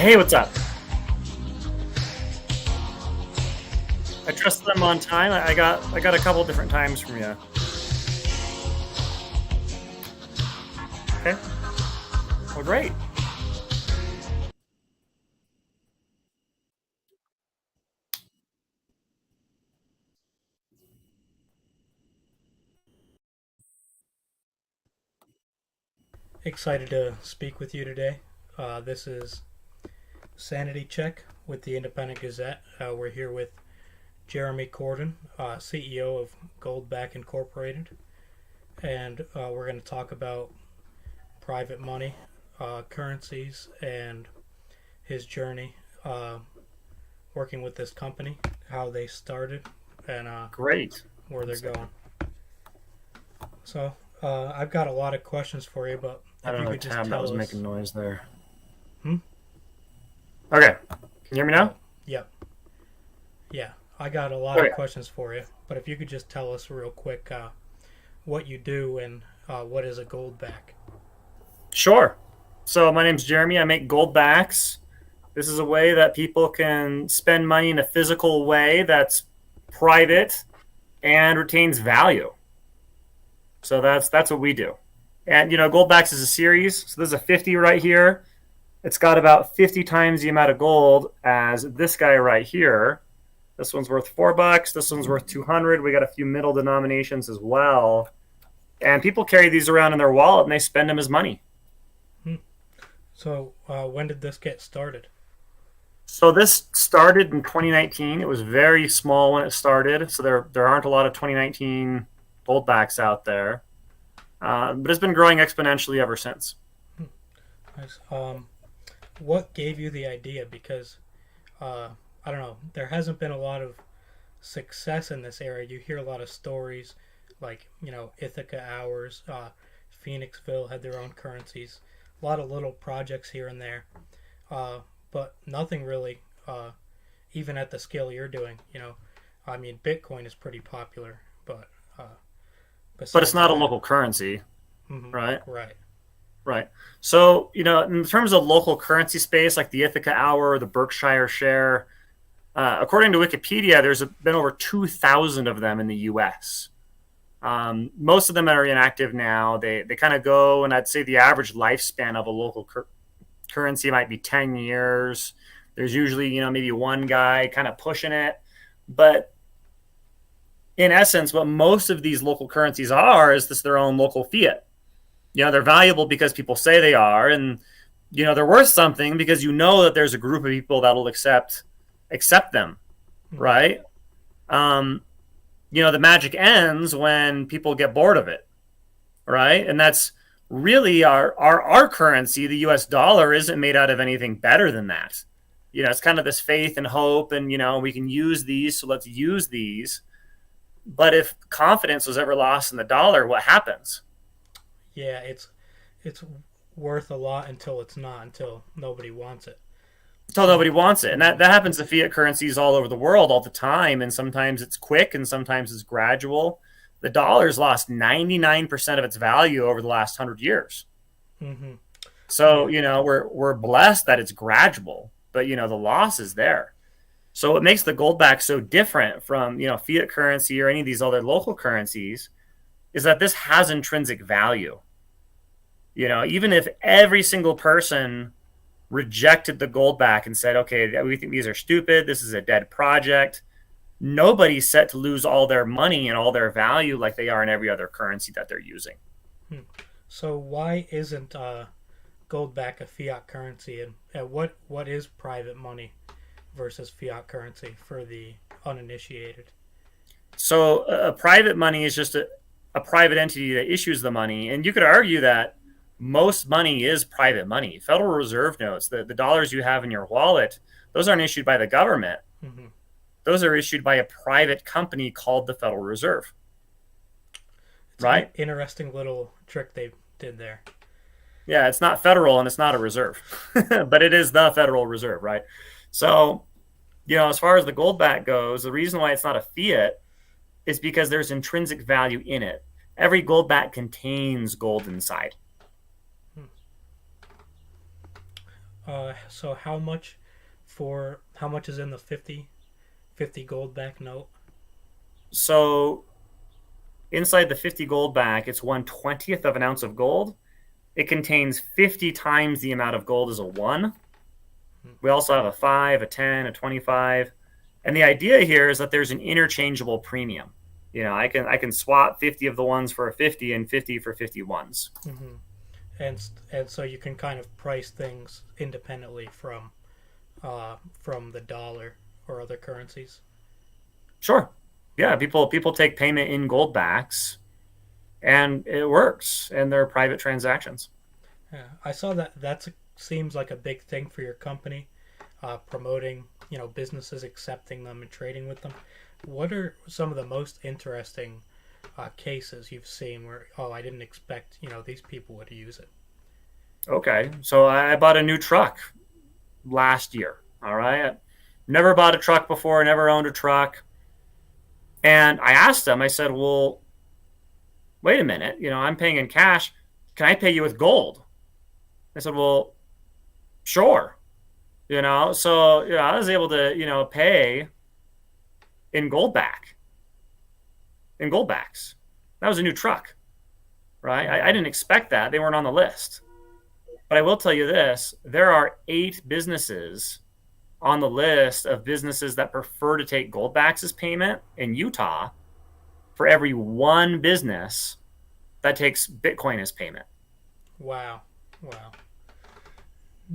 Hey, what's up? I trust them on time. I got a couple different times from you. Okay. Well, great. Excited to speak with you today. This is Sanity Check with the Independent Gazette. We're here with Jeremy Cordon, CEO of Goldback Incorporated, and we're going to talk about private money, currencies, and his journey working with this company, how they started, and Great. where they're One second. going. So, I've got a lot of questions for you, but I if had you another could just tab that was tell making us. noise there. Hmm? Okay. Can you hear me now? Oh, yep. Yeah, I got a lot of Okay. questions for you, but if you could just tell us real quick what you do and what is a Goldback? Sure. So my name's Jeremy. I make gold backs. This is a way that people can spend money in a physical way that's private and retains value. So that's what we do. And gold backs is a series. So there's a 50 right here. It's got about 50 times the amount of gold as this guy right here. This one's worth $4. This one's worth 200. We got a few middle denominations as well. And people carry these around in their wallet and they spend them as money. Hmm. So when did this get started? So this started in 2019. It was very small when it started. So there aren't a lot of 2019 gold backs out there. But it's been growing exponentially ever since. Hmm. Nice. What gave you the idea? Because I don't know, there hasn't been a lot of success in this area. You hear a lot of stories like Ithaca Hours, Phoenixville had their own currencies, a lot of little projects here and there, uh, but nothing really, even at the scale you're doing. I mean, Bitcoin is pretty popular, but But it's besides not a that, local currency, hmm, right? right. Right. So, in terms of local currency space, like the Ithaca Hour or the Berkshire Share, according to Wikipedia, been over 2,000 of them in the US. Most of them are inactive now. They kind of go, and I'd say the average lifespan of a local currency might be 10 years. There's usually, maybe one guy kind of pushing it. But in essence, what most of these local currencies are is this their own local fiat. They're valuable because people say they are, and they're worth something because that there's a group of people that'll accept them, Hmm. right? Um, the magic ends when people get bored of it, right? And that's really our currency. The U.S. dollar isn't made out of anything better than that. It's kind of this faith and hope, and we can use these, so let's use these. But if confidence was ever lost in the dollar, what happens? Yeah, it's worth a lot until it's not, until nobody wants it. Until And nobody wants it. And hmm, that happens to fiat currencies all over the world all the time. And sometimes it's quick and sometimes it's gradual. The dollar's lost 99% of its value over the last 100 years. hmm, So, yeah, we're blessed that it's gradual, but the loss is there. So what makes the gold back so different from, fiat currency or any of these other local currencies is that this has intrinsic value. Even if every single person rejected the gold back and said, okay, we think these are stupid. This is a dead project. Nobody's set to lose all their money and all their value like they are in every other currency that they're using. hmm. So why isn't gold back a fiat currency, and what is private money versus fiat currency for the uninitiated? So a private money is just a private entity that issues the money. And you could argue that most money is private money. Federal Reserve notes, the dollars you have in your wallet, those aren't issued by the government. Hmm. Those are issued by a private company called the Federal Reserve, It's an right? interesting little trick they did there. Yeah, it's not federal and it's not a reserve, but it is the Federal Reserve, right? So, as far as the gold back goes, the reason why it's not a fiat is because there's intrinsic value in it. Every gold back contains gold inside. Hmm. So how much is in the 50 Goldback note? So inside the 50 gold back, it's 1/20th of an ounce of gold. It contains 50 times the amount of gold as a one. We also have a 5, a 10, a 25. And the idea here is that there's an interchangeable premium. I can swap 50 of the ones for a 50 and 50 for 51s. Mm-hmm. And so you can kind of price things independently from the dollar or other currencies. Sure. Yeah, people take payment in gold backs and it works and they're private transactions. Yeah, I saw that seems like a big thing for your company, promoting businesses accepting them and trading with them. What are some of the most interesting cases you've seen where I didn't expect these people would use it? Okay. So I bought a new truck last year. All right. Never bought a truck before, never owned a truck. And I asked them, I said, well, wait a minute, I'm paying in cash. Can I pay you with gold? They said, well, sure. So I was able to, pay in in gold backs. That was a new truck, right? I didn't expect that. They weren't on the list. But I will tell you this, there are 8 businesses on the list of businesses that prefer to take goldbacks as payment in Utah for every one business that takes Bitcoin as payment. Wow, wow,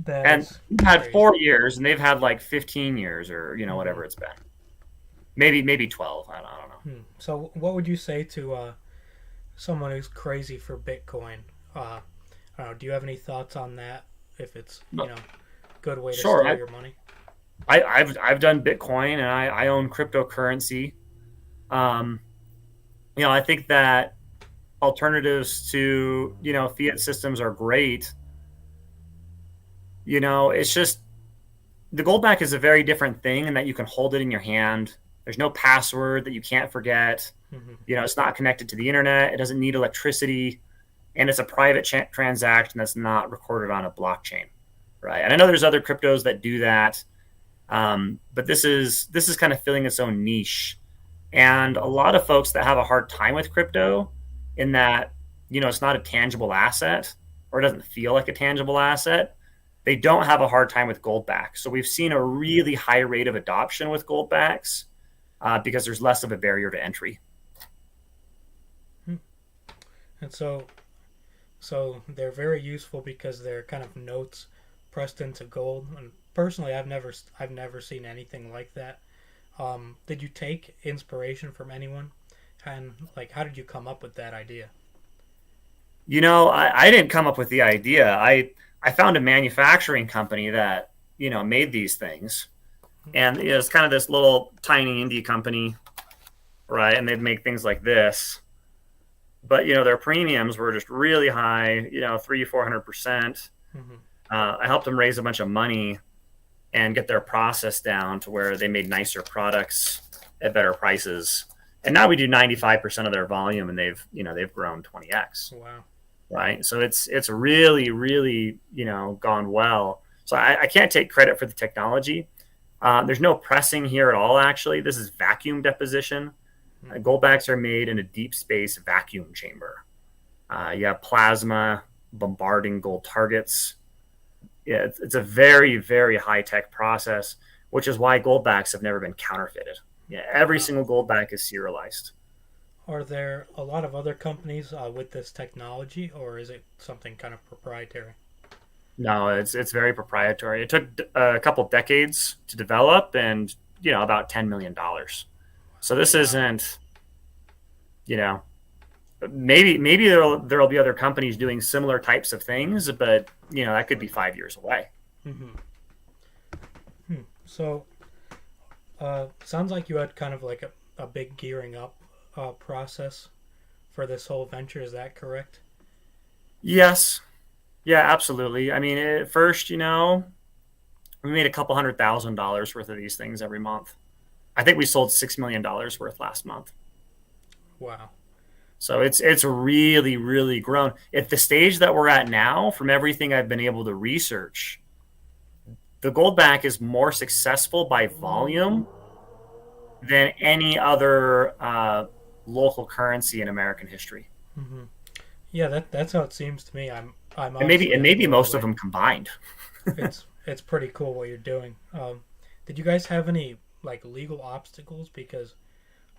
that And is we've had crazy. 4 years and they've had like 15 years or, Hmm. whatever it's been. Maybe 12. I don't know. So, what would you say to someone who's crazy for Bitcoin? Uh, I don't know. Do you have any thoughts on that? If it's But good way to sure. store your money? I've done Bitcoin and I own cryptocurrency. Um, I think that alternatives to, fiat systems are great. It's just the goldback is a very different thing in that you can hold it in your hand. There's no password that you can't forget. Hmm. It's not connected to the internet. It doesn't need electricity, and it's a private transaction that's not recorded on a blockchain, right? And I know there's other cryptos that do that, but this is kind of filling its own niche. And a lot of folks that have a hard time with crypto, in that it's not a tangible asset or it doesn't feel like a tangible asset, they don't have a hard time with goldbacks. So we've seen a really high rate of adoption with goldbacks because there's less of a barrier to entry. And so they're very useful because they're kind of notes pressed into gold. And personally, I've never seen anything like that. Did you take inspiration from anyone? And like, how did you come up with that idea? I didn't come up with the idea. I found a manufacturing company that made these things, and it's kind of this little tiny indie company, right? And they'd make things like this, but their premiums were just really high, 300-400%. Hmm. I helped them raise a bunch of money and get their process down to where they made nicer products at better prices. And now we do 95% of their volume, and they've grown 20x, Wow. right? So it's really really gone well. So I can't take credit for the technology. There's no pressing here at all. Actually, this is vacuum deposition. Hmm. Goldbacks are made in a deep space vacuum chamber. You have plasma bombarding gold targets. Yeah, it's a very very high tech process, which is why goldbacks have never been counterfeited. Yeah, every Wow. single goldback is serialized. Are there a lot of other companies with this technology, or is it something kind of proprietary? No, it's very proprietary. It took a couple decades to develop, and about $10 million. So this Wow. isn't, you know, maybe there'll be other companies doing similar types of things, but that could be 5 years away. Hmm. So, sounds like you had kind of like a big gearing up process for this whole venture. Is that correct? Yes, yeah, absolutely. I mean, at first, we made a couple $100,000 worth of these things every month. I think we sold $6 million worth last month. Wow. So it's really really grown. At the stage that we're at now, from everything I've been able to research, the Goldback is more successful by volume than any other local currency in American history, Hmm. Yeah, that's how it seems to me. I'm and maybe obviously and going to maybe go all the most of way. them combined. It's pretty cool what you're doing. Did you guys have any like legal obstacles because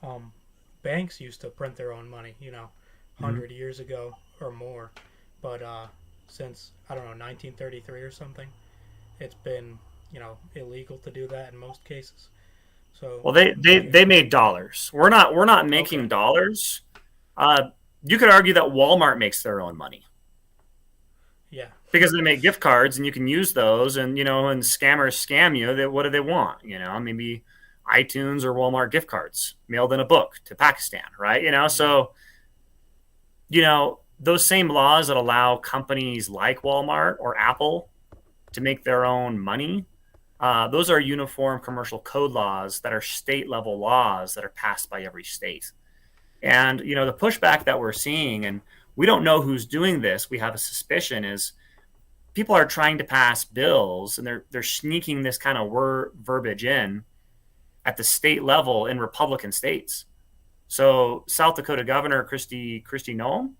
um, banks used to print their own money, 100 years ago or more, but since I don't know 1933 or something, it's been illegal to do that in most cases. So Well, they, they did you? they made dollars. We're not Okay, making dollars. Uh, you could argue that Walmart makes their own money yeah, because they make gift cards and you can use those, and and scammers scam you. What do they want? Maybe iTunes or Walmart gift cards mailed in a book to Pakistan, right? mm, So those same laws that allow companies like Walmart or Apple to make their own money. Those are uniform commercial code laws that are state level laws that are passed by every state. And the pushback that we're seeing, and we don't know who's doing this. We have a suspicion is people are trying to pass bills, and they're sneaking this kind of verbiage in at the state level in Republican states. So South Dakota Governor Christy Noem,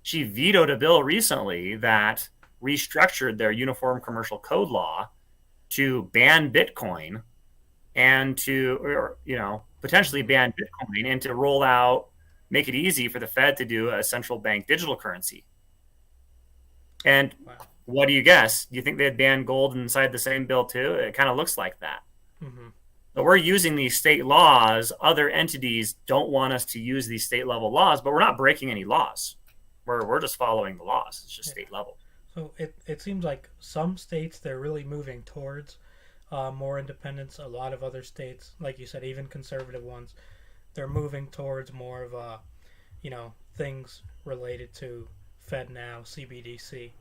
she vetoed a bill recently that restructured their uniform commercial code law to ban Bitcoin and to, or, potentially hmm, ban Bitcoin and to roll out, make it easy for the Fed to do a central bank digital currency. And wow, what do you guess? Do you think they'd ban gold inside the same bill too? It kind of looks like that. hmm, But we're using these state laws. Other entities don't want us to use these state level laws, but we're not breaking any laws. We're just following the laws. It's just yeah. state level. So it seems like some states they're really moving towards more independence. A lot of other states, like you said, even conservative ones, they're moving towards more of things related to FedNow, CBDC.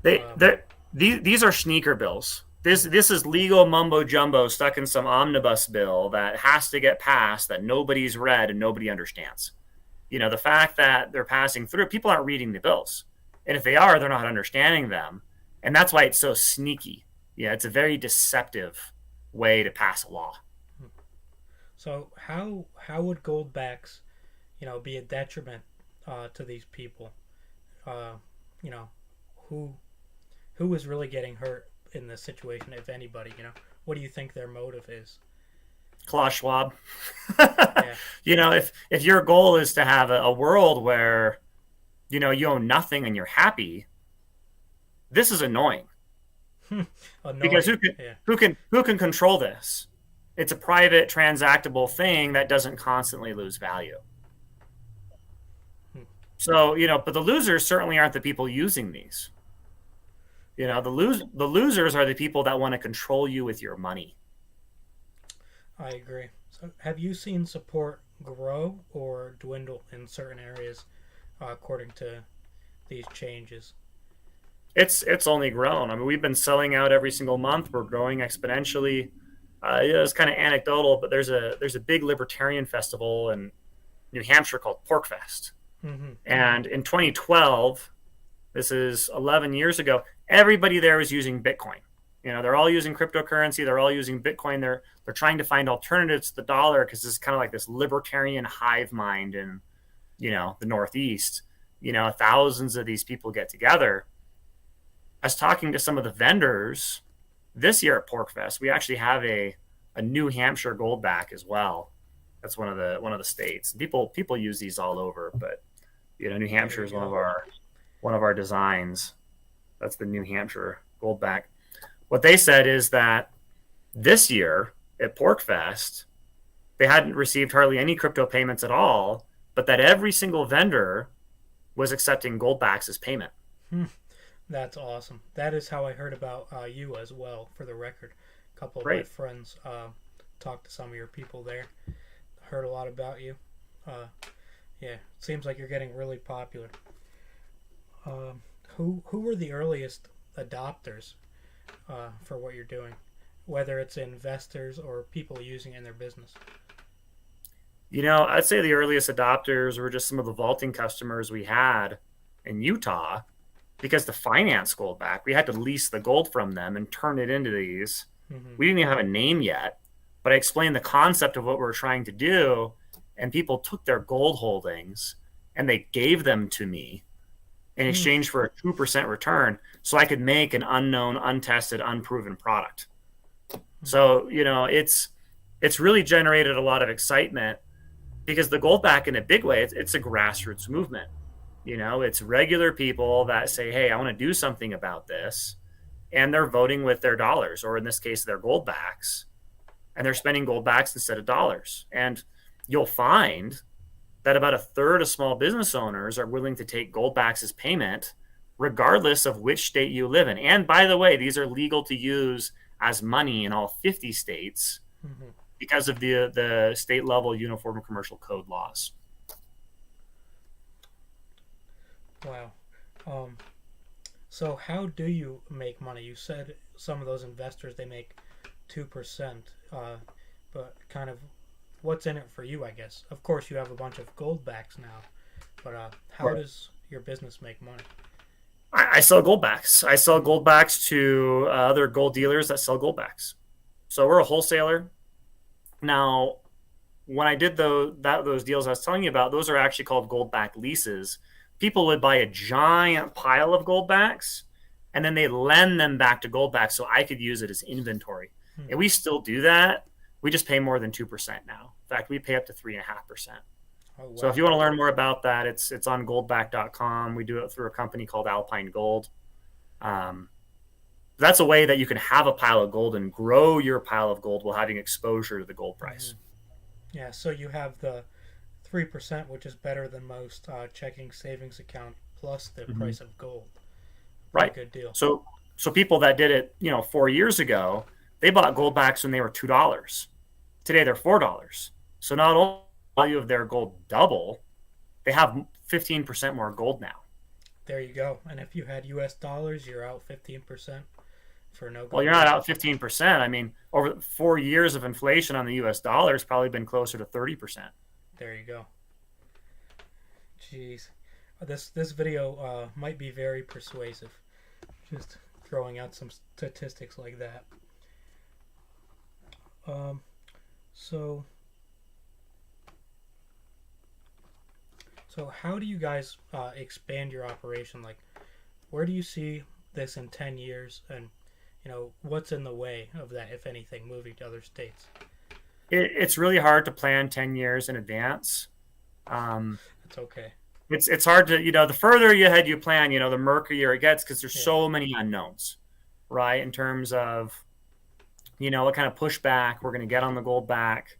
They Um, they these are sneaker bills. This is legal mumbo jumbo stuck in some omnibus bill that has to get passed that nobody's read and nobody understands. The fact that they're passing through, people aren't reading the bills, and if they are, they're not understanding them, and that's why it's so sneaky. Yeah, it's a very deceptive way to pass a law. so how would goldbacks, be a detriment to these people? Uh, you know, who who is really getting hurt in this situation, if anybody? What do you think their motive is? Klaus Schwab. Yeah, If your goal is to have a world where you own nothing and you're happy, this is annoying because annoying. Yeah. who can control this? It's a private transactable thing that doesn't constantly lose value. Hmm. So but the losers certainly aren't the people using these. The losers are the people that want to control you with your money. I agree. So, have you seen support grow or dwindle in certain areas according to these changes? It's only grown. I mean, we've been selling out every single month. We're growing exponentially. It's kind of anecdotal, but there's a big libertarian festival in New Hampshire called Porkfest, Mm-hmm. and in 2012, this is 11 years ago, everybody there was using Bitcoin. They're all using cryptocurrency. They're all using Bitcoin. They're trying to find alternatives to the dollar because it's kind of like this libertarian hive mind in the Northeast. Thousands of these people get together. I was talking to some of the vendors this year at Porkfest. We actually have a New Hampshire Goldback as well. That's one of the states. People use these all over, but New There Hampshire you is go. one of our designs. That's the New Hampshire Goldback. What they said is that this year at Porkfest, they hadn't received hardly any crypto payments at all, but that every single vendor was accepting Goldbacks as payment. Hmm. That's awesome. That is how I heard about you as well. For the record, a couple of my Great. friends talked to some of your people there. Heard a lot about you. Uh, yeah, seems like you're getting really popular. Um, who were the earliest adopters for what you're doing, whether it's investors or people using it in their business? I'd say the earliest adopters were just some of the vaulting customers we had in Utah. because to finance Goldback, we had to lease the gold from them and turn it into these. Hmm. We didn't even have a name yet, but I explained the concept of what we were trying to do, and people took their gold holdings and they gave them to me in Hmm. exchange for a 2% return so I could make an unknown, untested, unproven product. So, it's really generated a lot of excitement because the Goldback in a big way, it's a grassroots movement. It's regular people that say, hey, I want to do something about this. And they're voting with their dollars, or in this case, their Goldbacks. And they're spending Goldbacks instead of dollars. And you'll find that about a third of small business owners are willing to take Goldbacks as payment, regardless of which state you live in. And by the way, these are legal to use as money in all 50 states Hmm. because of the state level Uniform Commercial Code laws. Wow. Um, so how do you make money? You said some of those investors they make 2%, but kind of what's in it for you, I guess. Of course, you have a bunch of Goldbacks now, but how Right. does your business make money? I sell Goldbacks. I sell Goldbacks to other gold dealers that sell Goldbacks. So we're a wholesaler. Now, when I did those deals I was telling you about, those are actually called Goldback leases. People would buy a giant pile of Goldbacks, and then they lend them back to Goldbacks so I could use it as inventory. Hmm. And we still do that. We just pay more than 2% now. In fact, we pay up to 3.5%. Oh So if wow. you want to learn more about that, it's on goldback.com. We do it through a company called Alpine Gold. Um, that's a way that you can have a pile of gold and grow your pile of gold while having exposure to the gold Hmm. price. Yeah. So you have the 3%, which is better than most checking savings account plus the Mm-hmm. price of gold. Pretty Right. good deal. So people that did it, 4 years ago, they bought Goldbacks when they were $2. Today they're $4. So not only the value of their gold double, they have 15% more gold now. There you go. And if you had US dollars, you're out 15% for no Well, good you're not reason. out 15%. I mean, over 4 years of inflation on the US dollar has probably been closer to 30%. There you go. Jeez. This video might be very persuasive. Just throwing out some statistics like that. Um, so so how do you guys expand your operation? Like, where do you see this in 10 years? And what's in the way of that, if anything, moving to other states? It's really hard to plan 10 years in advance. Um, It's okay. it's hard to, the further you ahead you plan, the murkier it gets because there's Yeah. so many unknowns, right? In terms of, what kind of pushback we're going to get on the gold back,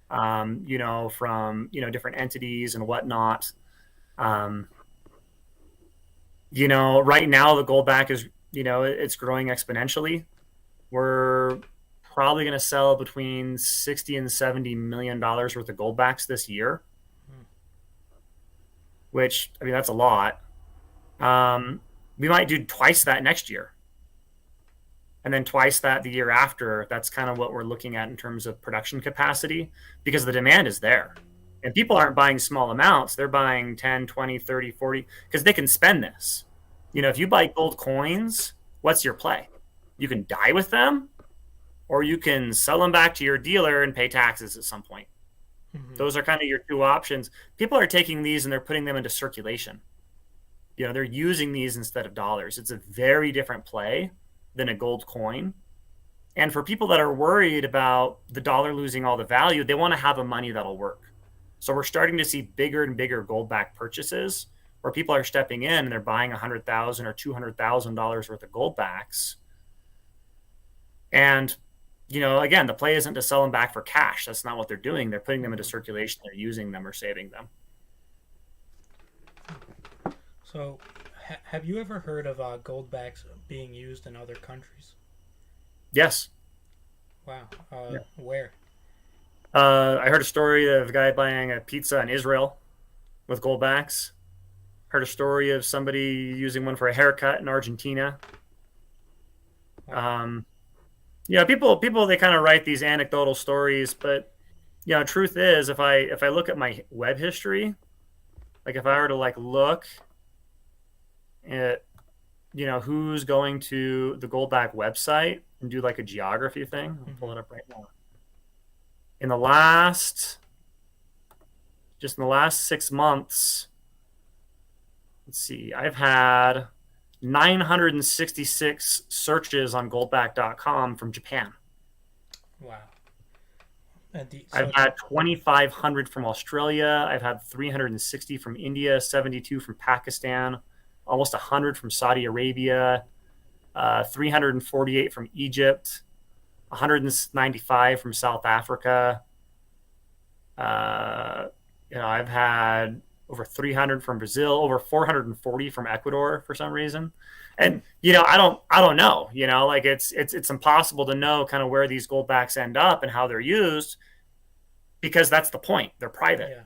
from, different entities and whatnot. Um, right now the gold back is, it's growing exponentially. We're probably going to sell between 60 and $70 million worth of gold backs this year, Hmm. which, I mean, that's a lot. We might do twice that next year, and then twice that the year after. That's kind of what we're looking at in terms of production capacity because the demand is there. And people aren't buying small amounts. They're buying 10, 20, 30, 40 because they can spend this. If you buy gold coins, what's your play? You can die with them or you can sell them back to your dealer and pay taxes at some point. Hmm. Those are kind of your two options. People are taking these and they're putting them into circulation. They're using these instead of dollars. It's a very different play than a gold coin. And for people that are worried about the dollar losing all the value, they want to have a money that'll work. So we're starting to see bigger and bigger gold back purchases where people are stepping in and they're buying $100,000 or $200,000 worth of gold backs. And again, the play isn't to sell them back for cash. That's not what they're doing. They're putting them into Hmm. circulation. They're using them or saving them. So, have you ever heard of goldbacks being used in other countries? Yes. Wow. Yeah. Where? I heard a story of a guy buying a pizza in Israel with gold backs. Heard a story of somebody using one for a haircut in Argentina. Wow. Um, people they kind of write these anecdotal stories, but truth is, if I look at my web history, like if I were to like look at who's going to the Goldback website and do like a geography thing. I'll pull Mm-hmm. it up right now. In the last, just in the last 6 months, let's see, I've had 966 searches on goldback.com from Japan. Wow. I've had 2,500 from Australia. I've had 360 from India, 72 from Pakistan, almost 100 from Saudi Arabia, 348 from Egypt, 195 from South Africa. Uh, I've had over 300 from Brazil, over 440 from Ecuador for some reason. And I don't know. Like it's impossible to know kind of where these goldbacks end up and how they're used because that's the point. They're private.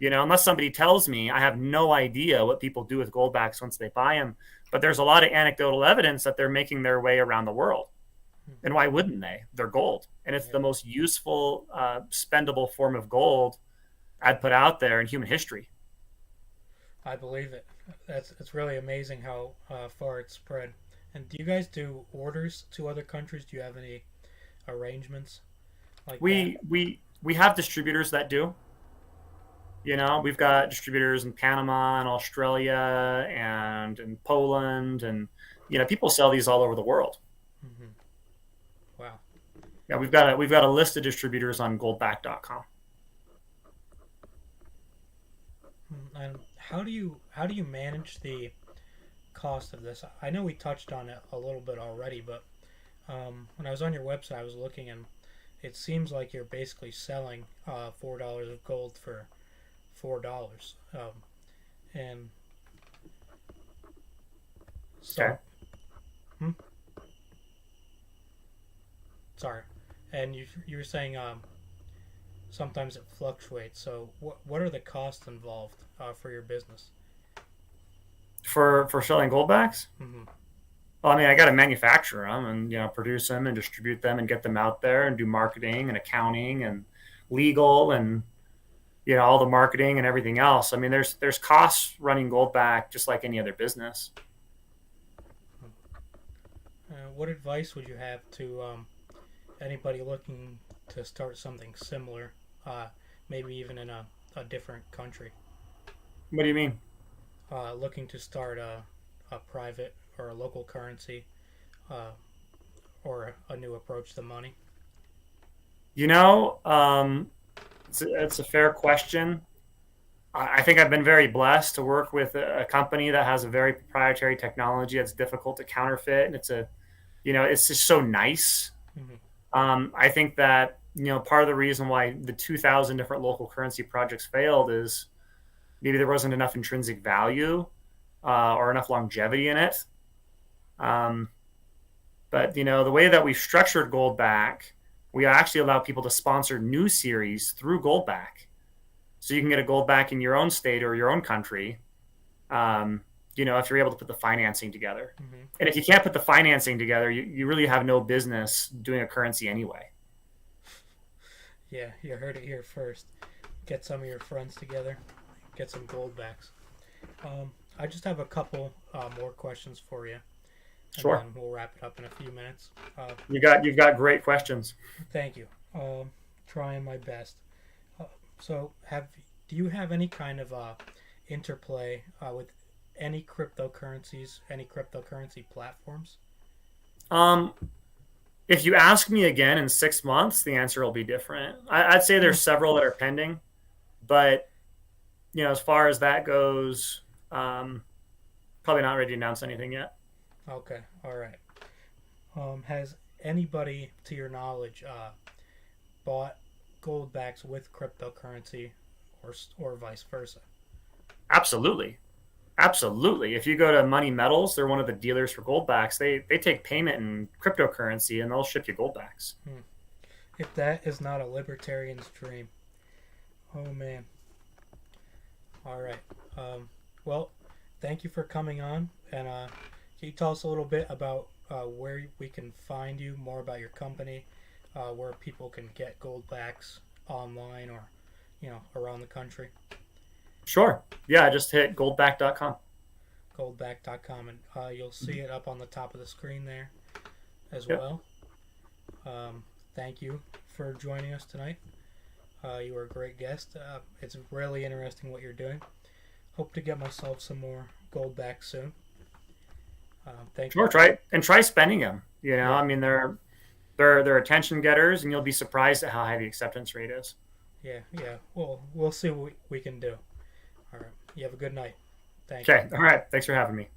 Yeah. Unless somebody tells me, I have no idea what people do with goldbacks once they buy them. But there's a lot of anecdotal evidence that they're making their way around the world. And why wouldn't they? They're gold. And it's the most useful, spendable form of gold I'd put out there in human history. I believe it. It's really amazing how far it's spread. And do you guys do orders to other countries? Do you have any arrangements like that? We have distributors that do. We've got distributors in Panama and Australia and in Poland, and people sell these all over the world. Hmm. Wow. Yeah, we've got a list of distributors on goldback.com. And how do you manage the cost of this? I know we touched on it a little bit already, but when I was on your website, I was looking, and it seems like you're basically selling $4 of gold for $4. And so, Okay. hmm? Sorry, and you were saying sometimes it fluctuates. So what are the costs involved for your business? For selling goldbacks? Hmm. Well, I mean, I got to manufacture them and produce them and distribute them and get them out there and do marketing and accounting and legal and all the marketing and everything else. I mean, there's costs running Goldback just like any other business. What advice would you have to anybody looking to start something similar, uh, maybe even in a different country, What do you mean? looking to start a private or a local currency, uh, or a new approach to money? You know, um, it's a fair question. I think I've been very blessed to work with a company that has a very proprietary technology that's difficult to counterfeit, and it's just so nice. Hmm. I think that part of the reason why the 2,000 different local currency projects failed is maybe there wasn't enough intrinsic value or enough longevity in it. Um, but the way that we've structured Goldback, we actually allow people to sponsor new series through Goldback, so you can get a Goldback in your own state or your own country. Um, if you're able to put the financing together, Hmm. and if you can't put the financing together, you really have no business doing a currency anyway. Yeah, you heard it here first. Get some of your friends together, get some gold backs. I just have a couple more questions for you, and Sure, then we'll wrap it up in a few minutes. you've got great questions. Thank you. Trying my best. Uh, so, have do you have any kind of interplay with any cryptocurrency platforms? Um, if you ask me again in 6 months, the answer will be different. I'd say Hmm. there's several that are pending, but as far as that goes, probably not ready to announce anything yet. Okay, all right. Has anybody, to your knowledge, bought gold backs with cryptocurrency, or vice versa? Absolutely, absolutely. If you go to Money Metals, they're one of the dealers for goldbacks. They take payment in cryptocurrency and they'll ship you goldbacks. Hmm. If that is not a libertarian's dream, oh man. All right. Well, thank you for coming on, and can you tell us a little bit about where we can find you, more about your company, where people can get gold backs online or around the country? Sure. Yeah, just hit goldback.com. goldback.com, and you'll see it up on the top of the screen there as Yep. well. Thank you for joining us tonight. You were a great guest. It's really interesting what you're doing. Hope to get myself some more Goldback soon. Thank Sure, you. try spending them. Yeah, I mean, they're attention getters, and you'll be surprised at how high the acceptance rate is. yeah. We'll see what we can do. All right. You have a good night. Thank you. Okay, all right. Thanks for having me.